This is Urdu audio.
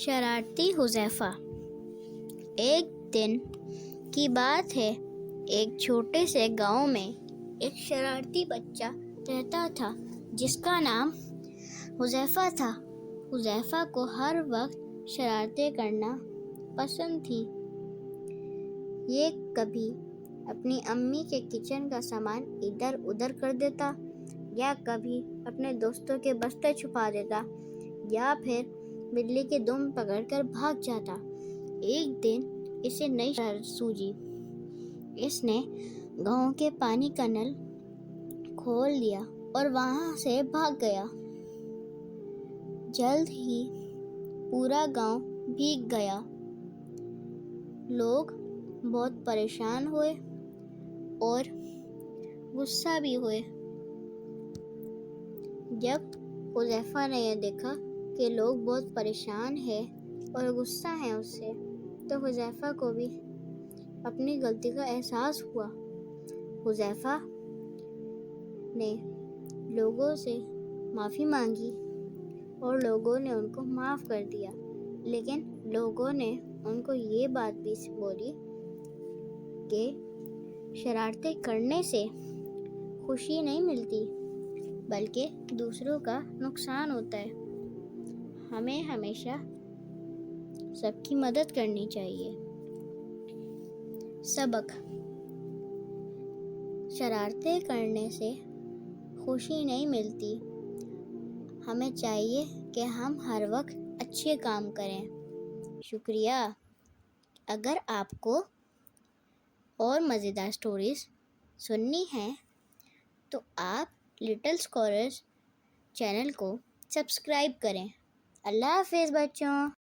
شرارتی حذیفہ۔ ایک دن کی بات ہے، ایک چھوٹے سے گاؤں میں ایک شرارتی بچہ رہتا تھا جس کا نام حذیفہ تھا۔ حذیفہ کو ہر وقت شرارتیں کرنا پسند تھیں۔ یہ کبھی اپنی امی کے کچن کا سامان ادھر ادھر کر دیتا، یا کبھی اپنے دوستوں کے بستے چھپا دیتا، یا پھر بلی کی دم پکڑ کر بھاگ جاتا۔ ایک دن اسے نئی شرارت سوجی۔ اس نے گاؤں کے پانی کا نل کھول دیا اور وہاں سے بھاگ گیا۔ جلد ہی پورا گاؤں بھیگ گیا۔ لوگ بہت پریشان ہوئے اور غصہ بھی ہوئے۔ جب حذیفہ نے یہ دیکھا کہ لوگ بہت پریشان ہیں اور غصہ ہیں اس سے، تو حذیفہ کو بھی اپنی غلطی کا احساس ہوا۔ حذیفہ نے لوگوں سے معافی مانگی اور لوگوں نے ان کو معاف کر دیا، لیکن لوگوں نے ان کو یہ بات بھی بولی کہ شرارتیں کرنے سے خوشی نہیں ملتی، بلکہ دوسروں کا نقصان ہوتا ہے۔ ہمیں ہمیشہ سب کی مدد کرنی چاہیے۔ سبق: شرارتیں کرنے سے خوشی نہیں ملتی۔ ہمیں چاہیے کہ ہم ہر وقت اچھے کام کریں۔ شکریہ۔ اگر آپ کو اور مزیدار سٹوریز سننی ہیں تو آپ لٹل اسکالرز چینل کو سبسکرائب کریں۔ اللہ حافظ بچوں۔